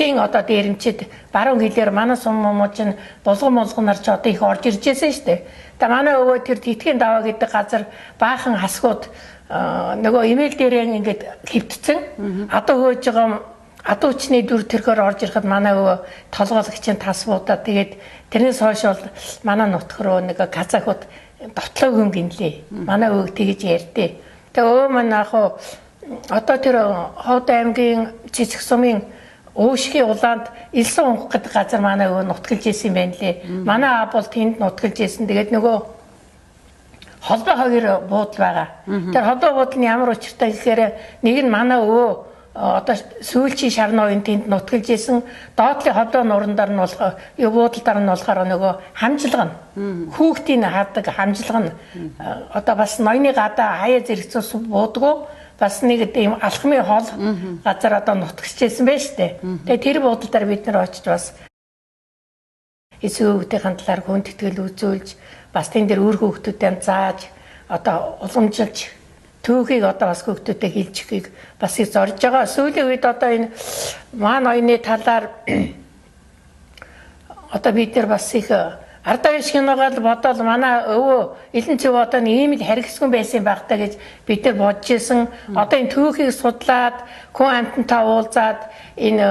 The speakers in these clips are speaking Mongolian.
дэлхийн одоо дээрэмчид баруун хэлээр манай сум мууч нь булган нар ч одоо их орж ирж байсан шүү дээ. Тэгээ манай өвөө тэр Тэтгэн даваа гэдэг газар баахан хасгууд нөгөө имэйл дээрээ ингээд хэвтцэн адуу хөөж байгаа адуу хүчний дүр төрхөөр орж ирэхэд манай өвөө толгойлогчийн тас буудаад тэгээд тэрнээс хойш бол манай нутг руу нэг казахууд дотлоо хүн гинлээ. Манай өвөг тэгж ярьдээ. Тэгээ өвөө маань яг одоо тэр Ховд аймгийн Цэцэг сумын Уушгийн улаанд элсэн унгах гэдэг газар манай өвөө нутгалж ирсэн юм байна лээ. Манай аав бол тэнд нутгалж ирсэн. Тэгээд нөгөө холбоо хоёр буудал байгаа. Тэр холбоо буудал нь ямар учиртай гэхээр нэг нь манай өвөө одоо сүүлчийн шар ноён тэнд нутгалж ирсэн. Доотлын холбоо нурандаар нь болох буудалдаар нь болохоор нөгөө хамжилга нь хүүхдийн хаадаг хамжилга нь одоо бас ноёны гадаа хаяа зэрэгцүүлсэн буудаггүй бас нэг тийм алхмын хол газар одоо нутгчээсэн байж тээ. Тэгээ тэр буудалдаар бид нар очиж бас эсвүүгдийн талаар хүндэтгэл үзүүлж бас тэн дээр өөр хүүхдүүдэд зааж одоо уламжилж түүхийг одоо бас хүүхдүүдэд хэлж өгөхийг бас их зорж байгаа. Сүүлийн үед одоо энэ маань ноёны талаар одоо бид нар бас их Ардаа шинэгээл бодоод манай өвөө Элэн цэв одоо ийм л харигсгүй байсан байх та гэж бид нар бодож исэн. Одоо энэ түүхийг судлаад хүн амтантай уулзаад энэ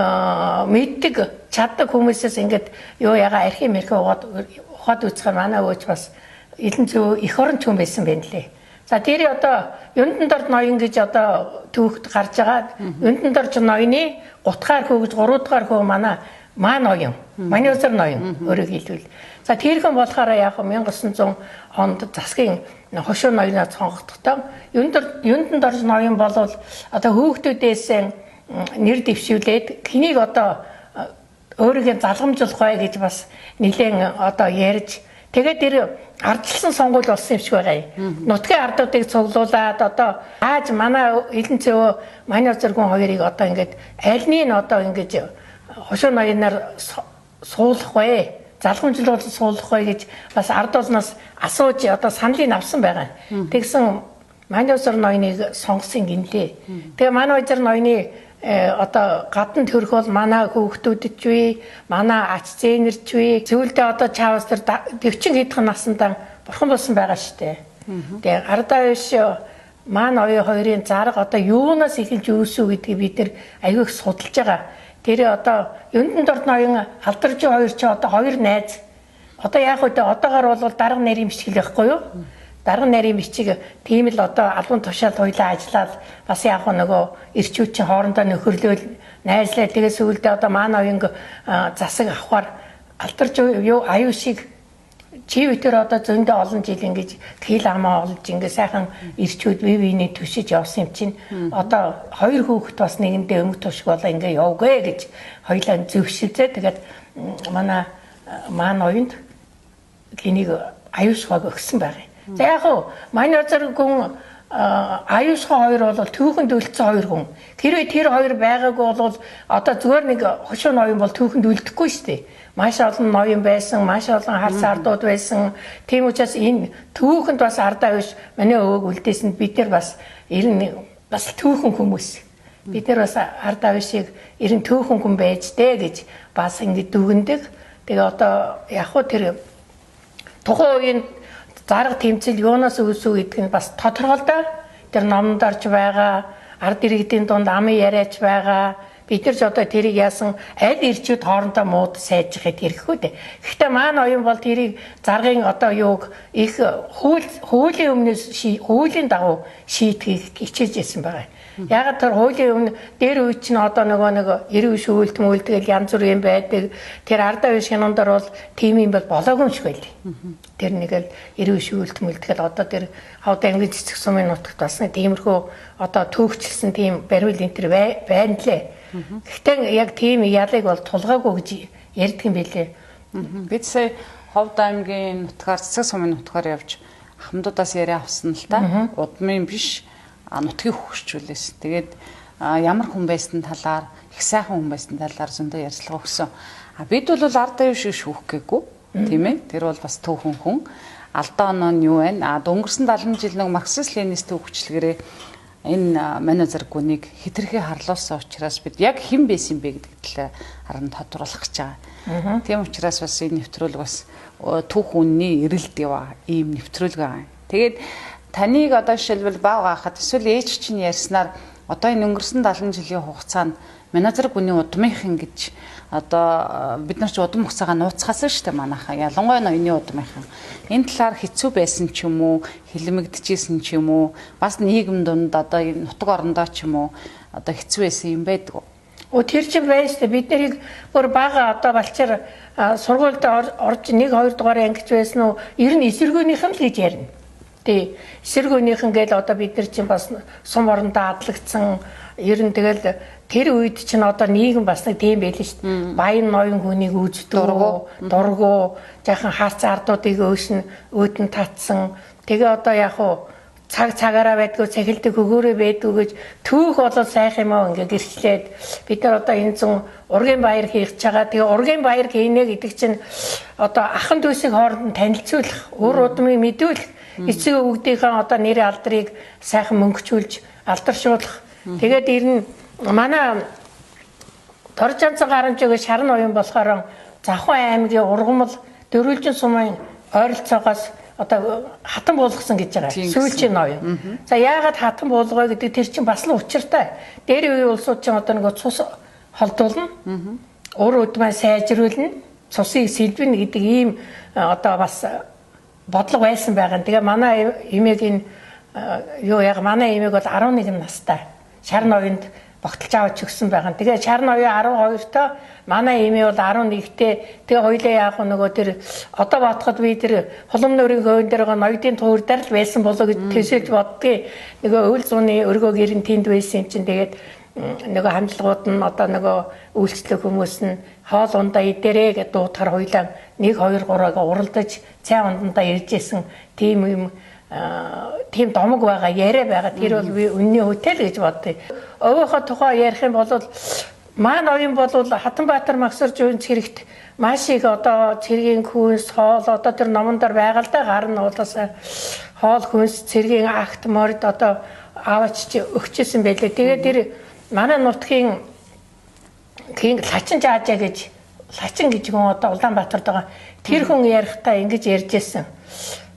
мэддэг чаддаг хүмүүсээс ингээд юу яга архи мэрхэ ухаад үзэхээр манай өвөөч бас Элэн цэв их орон хүн байсан байна лээ. За тэр одоо Юндан дорд ноён гэж одоо түүхд гарч байгаа. Юндан дорж ноёны 3 дахь хүү гэж 3 дахь хүү манай ноён. Манай өсөр ноён өөрөөр хэлбэл. За тэрхэн болохоор яг 1900 онд засгийн хошуу ноёноо сонгогдохдоо Юндан дорж ноён бол одоо хүүхдүүдээс нэр дэвшүүлээд хэнийг одоо өөрийгөө залгамжуулах вэ гэж бас нэлээд одоо ярьж тэгээд тэр ардчилсан сонгуул болсон юм шиг байгаа юм. Нутгийн ардуудыг цуглуулад одоо ааж манай Элэн цэв манай зэрэгэн хоёрыг одоо ингээд альны нь одоо ингэж хошуу ноёноор суулгах вэ? Залгамжлуулж суулгах вэ гэж бас ард олноос асууж одоо саналыг авсан байгаа. Тэгсэн манай өсөр ноёныг сонгосон гинлээ. Тэгээ манай өсөр ноёны одоо гадна төрөх бол манай хүүхдүүдэд ч вэ, манай ач зээнэрч вэ. Зөвлөдөө одоо чаавас тэр 40 хэдхэн наснаа бурхан болсон байгаа шүү дээ. Тэгээ ардаа биш манай хоёрын зарга одоо юунаас эхэлж үүсв гэдгийг бид нар аягүй их судалж байгаа. Тэр одоо Юндан дорд ноён Алдаржи хоёр ч одоо хоёр найз. Одоо яг үедээ одоогоор бол дарга нарийн бичиг байхгүй юу? Дарга нарийн бичиг тийм л одоо албан тушаал хоёлаа ажиллаад бас яг нөгөө ирчүүд чинь хоорондоо нөхөрлөөл найзлаа тэгээс үүлдээ одоо манай ноён засаг авахаар Алдаржи юу аюу шиг чи өтөр одоо зөндөө олон жил ингэж хил амаа олж ингэ сайхан ирчүүд бие биений төшиж явсан юм чинь одоо хоёр хүүхэд бас нэгэндээ өмг тушг болоо ингэ явгүй гэж хоёлаа зөвшөлдөө тэгээд манай ноёнд хэнийг аюушгааг өгсөн байгаа. За яг уу манай зэрэгэн аюушгаа хоёр бол түүхэнд үлдсэн хоёр хүн. Хэрвээ тэр хоёр байгаагүй бол одоо зүгээр нэг хошуу ноён бол түүхэнд үлдэхгүй шүү дээ. Маш олон ноён байсан, маш олон харц ардууд байсан. Тийм учраас энэ түүхэнд бас ардаа биш манай өвөг үлдээсэнд бид нар бас ерэн бас түүхэн хүмүүс. Бид нар бас ардаа бишийг ерэн түүхэн хүн байж дээ гэж бас ингэ дүгндэг. Тэгээ одоо яг хөө тэр тухайн үеийн зарга тэмцэл юунаас үүсв гэдг нь бас тодорхой л да. Тэр номдорч байгаа, ард иргэдийн дунд амын яриач байгаа. Бид нар ч одоо тэрийг яасан аль ирчүүд хоорондоо мууд сайжрахад хэрэггүй дээ. Гэхдээ маань оюун бол тэрийг заргын одоо юуг их хуулийн өмнөөс хуулийн дагуу шийтгэх хичээж байсан байгаа. Яг тэр хуулийн өмнө дээр үе чинь одоо нөгөө эрүү шүүлт мүлдгэл янз бүрийн байдаг. Тэр ардаа үе шинондор бол тийм юм бол болоогүй юм шиг байл. Тэр нэг л эрүү шүүлт мүлдгэл одоо тэр Ховд аймгийн Цэцэг сумын нутагт бас нэг тиймэрхүү одоо түүхчилсэн тийм бариул энэ төр байна лээ. Гэхдээ яг тийм ялыг бол тулгаагүй гэж ярьдаг юм билээ. Бид сая Ховд аймгийн нутгаар Цэцэг сумын нутгаар явж ахмадуудаас яриа авсан л та. Удмын биш нутгийг хөгжүүлээс. Тэгээд ямар хүн байсан талаар, их сайхан хүн байсан талаар зөндөө ярьцлага өгсөн. Бид бол ардаа юу шиг шүүх гээгүй, тийм ээ. Тэр бол бас түүхэн хүн. Алдаа оноо нь юу вэ? Өнгөрсөн 70 жил нэг марксист ленист хөгжлөгөрөө энэ манай зэрэггүйнийг хитрхи харлуулсан учраас бид яг хэн байсан бэ гэдэг талаа харан тодруулах гэж байгаа. Тийм учраас бас энэ нэвтрүүлэг бас түүх үнний эрэлт яваа ийм нэвтрүүлэг байгаа. Тэгээд таныг одоо жишээлбэл бага хахад эсвэл ээж чинь ярьснаар одоо энэ өнгөрсөн 70 жилийн хугацаанд манай зэрэггүйний удмынхан гэж одоо бид нар ч удам хугацаагаа нууцгаасан шүү дээ манайхаа. Ялангуяа ноёны удмынхан. Энэ талаар хэцүү байсан ч юм уу, хилмигдэжсэн ч юм уу, бас нийгэм донд одоо энэ нутаг орондоо ч юм уу одоо хэцүү байсан юм байдаг. Тэр чинь байж та бид нарыг бүр бага одоо балчаар сургуульд орж 1-2 дугаар ангиж байсан уу? Ер нь эсэргүүнийх нь л гэж ярина. Тий. Эсэргүүнийх нь гээл одоо бид нар чинь бас сум орондоо адлагдсан. Ер нь тэгэл тэр үед чинь одоо нийгэм бас нэг тийм байл шүү дээ. Баян ноён хүнийг үздэг, дургу, жаахан хаац ардуудыг өөдөн татсан. Тэгээ одоо яг уу цагаараа байдгүй цахилдаг хөгөөрөө байдгүй гэж түүх бол сайхан юм аа ингээ гэрчлээд бид нар одоо энэ зүүн ургийн баяр хийж байгаа. Тэгээ ургийн баяр хийнэ гэдэг чинь одоо ахын дүүсийг хооронд нь танилцуулах, өөр удмыг мэдүүлэх, эцэг өвгдийнхээ одоо нэр алдрыг сайхан мөнгөчүүлж алдаршуулах. Тэгээд ирнэ манай Торжанцан гарамжиг шарн оюун болохоор Завхан аймгийн Ургамал Дөрвөлжин сумын ойролцоогоос одоо хатан буулгасан гэж байгаа. Сүүлчийн оюун. За яагаад хатан буулгая гэдэг тэр чинь бас л учиртай. Дээр үеийн улсууд чинь одоо нэг цус холдуулна. Өр өдмөө сайжруулна. Цусыг сэлбэнэ гэдэг ийм одоо бас бодлого байсан байгаа. Тэгээ манай эмээгийн манай эмээг бол 11 настай. Шарн оюунд багталж авч өгсөн байгаа. Тэгээ шарн оюун 12-тоо манай эмээ бол 11-тэй. Тэгээ хоёлаа яг нөгөө тэр одоо бодоход би тэр хулам нөрийн хөвөн дээр байгаа ноёдын туурдаар л байсан болоо гэж төсөөлж боддгийг. Нөгөө өвөл зууны өргөө гэрэн тэнд байсан юм чинь тэгээд нөгөө хамтлагууд нь одоо нөгөө үйлчлэх хүмүүс нь хоол ундаа идэрээ гэж дуутахаар хоёлаа 1 2 3-ыг уралдаж цай ундаа иржсэн тийм юм тийм домог байгаа яриа байгаа. Тэр бол би үнний хөтөл гэж боддیں۔ Өвөөхөө тухай ярих юм бол маань оюун бол Хатанбаатар Магсар Жуйнц хэрэгт маш их одоо цэргийн хүнс хоол одоо тэр номондор байгаа л да гар нь уулаас хоол хүнс цэргийн акт морд одоо аваач өгчээсэн байлээ. Тэгээд тэр манай нутгийн кинг Лачин Жаажаа гэж Лачин гэж хүн одоо Улаанбаатарт байгаа. Тэр хүн ярихдаа ингэж ярьжсэн.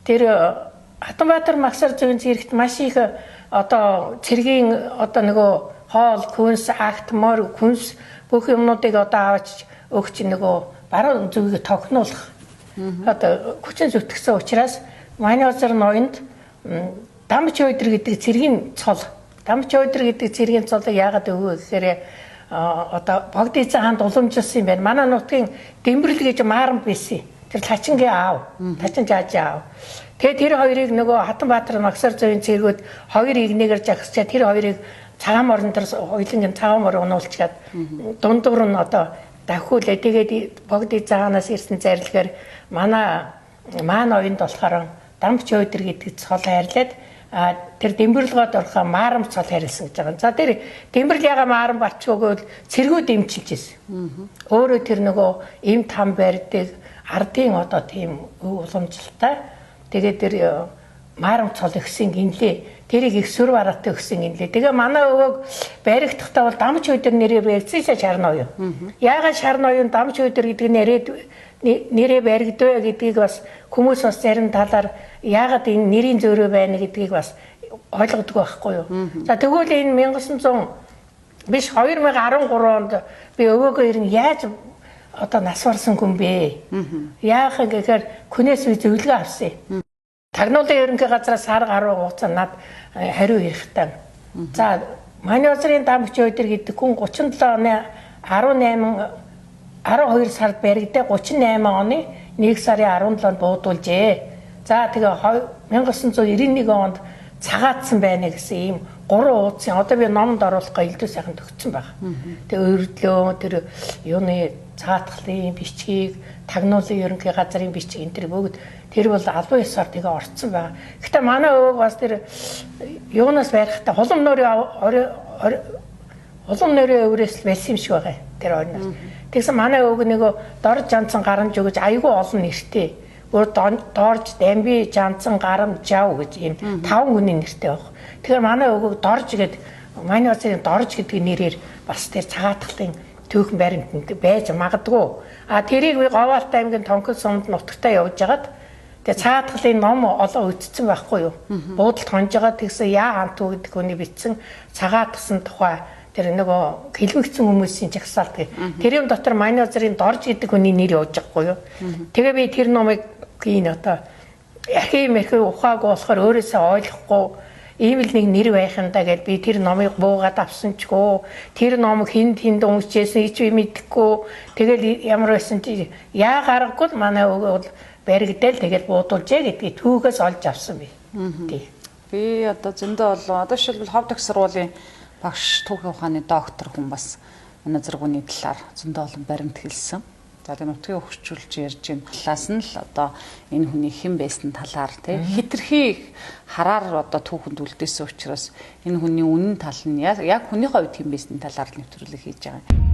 Тэр Хатанбаатар Магсар Жуйнц хэрэгт маш их одоо цэргийн одоо нөгөө хоол хүнс акт мор хүнс бүх юмнуудыг одоо аваач өгч нөгөө баруун зүгийг тогтнуулах одоо хүчин зүтгэсэн учраас манай улсын ноёнд Дамч өдөр гэдэг цэргийн цол Дамч өдөр гэдэг цэргийн цолыг яагаад өгөө гэхээр одоо Богдийцэн хаанд уламжилсан юм байна. Манай нутгийн Дэмбэрэл гэж маарам байсан. Тэр Лачингийн аав, Лачин Жаажаа аав. Тэгээ тэр хоёрыг нөгөө Хатанбаатар Магсар Жуйнц цэргүүд хоёр игнэгээр жагсчаад тэр хоёрыг цагаан морон дээр хоёулангийн цагаан мор унуулчаад дундуур нь одоо давхиулээ. Тэгээд Богдийцэн хаанаас ирсэн зарлигээр маань оюунд болохоор Дамч өдөр гэдэг цол хайрлаад тэр Дэмбэрлэгод орохоо маарам цол хайрлсан гэж байгаа. За тэр Дэмбэрэл яга маарам батчгүйгээр цэргүүд дэмчилж ирсэн. Өөрөө тэр нөгөө им там барьдаг ардын одоо тийм уламжлалтай. Тэгээд тэр маарам цол өгсөн гинлээ. Тэрийг их сүр бараатай өгсөн гинлээ. Тэгээ манай өвөг баригдахдаа бол Дамч өдөр нэрээ барьсан шарн оюун. Яагаад шарн оюун Дамч өдөр гэдэг нэрээ баригдвэ гэдгийг бас хүмүүс бас зарим талаар яагаад энэ нэрийн зөөрөө байна гэдгийг бас ойлгодог байхгүй юу. За тэгвэл энэ 1900 биш 2013 онд би өвөөгөө ирэн яаж одоо нас барсан хүн бэ? Яах гэхээр хүнээс би зөвлөгөө авсан. Тагнуулын ерөнхий газраас сар гаруй хугацаанд над хариу ирэхтэй. За манай улсын Дамч өдөр гэдэг хүн 37 оны 12 сард баригдаа 38 оны 1 сарын 17-нд буудуулжээ. За тэгээ 1991 онд цагаатсан байна гэсэн ийм 3 уудсын одоо би номонд оруулахгаа илүү сайхан төгссөн байна. Тэгээ өрдлөө тэр юуны цагаатгалын бичгийг тагнуулын ерөнхий газрын бичиг энэ төр бүгд тэр бол албан ёсоор тэгээ орцсон байна. Гэхдээ манай өвөг бас тэр юунаас байрахтаа хулам нөрийн өврөөс байсан юм шиг байгаа тэр ойноос. Тэгсэн манай өвөг нөгөө дор жанцсан гарамж өгөж аягүй олон нэртэй Дорж, Дамби, Жанцан, Гарам, Жав гэж энэ 5 хүний нэртэй баг. Тэгэхээр манай өвөг Дорж гэдэг манай улсын Дорж гэдэг нэрээр бас тэр цагаатгалын түүхэн баримтанд байж магадгүй. Тэрийг би Говьалт аймгийн Тонкол сумд нутагтаа явж хагаад тэгээ цагаатгалын ном олон үтцсэн байхгүй юу? Буудалд хонж байгаа тэгсэн Яа Ханту гэдэг хүний бичсэн цагаатгсан тухай тэр нөгөө хэлмэгцэн хүмүүсийн жагсаалт гэх. Тэр юм дотор манай улсын Дорж гэдэг хүний нэр явж байгаагүй юу? Тэгээ би тэр номыг энэ одоо архив ухаагүй болохоор өөрөөсөө ойлгохгүй ийм л нэг нэр байх юм да гэж би тэр номыг буугаад авсан ч гоо тэр номыг хинд уншижсэн чи мэдэхгүй тэгэл ямар байсан чи яа гаргагүй манай өвөө бол баригдэл тэгэл буудуулжээ гэдгийг түүхээс олж авсан би. Тий. Би одоо зөндөө болоо одоо жишээлбэл ховд их сургуулийн багш түүхийн ухааны доктор хүн бас манай зэрэгүний талаар зөндөө олон баримт хэлсэн. За тийм нутгийг хөгжүүлж ярьж байна. Талаас нь л одоо энэ хүний хэн байсан талаар тий хитрхи хараар одоо түүхэнд үлдээсэн учраас энэ хүний үнэн тал нь яг хүний хувьд хэн байсан талаар нэвтрүүлэг хийж байгаа юм.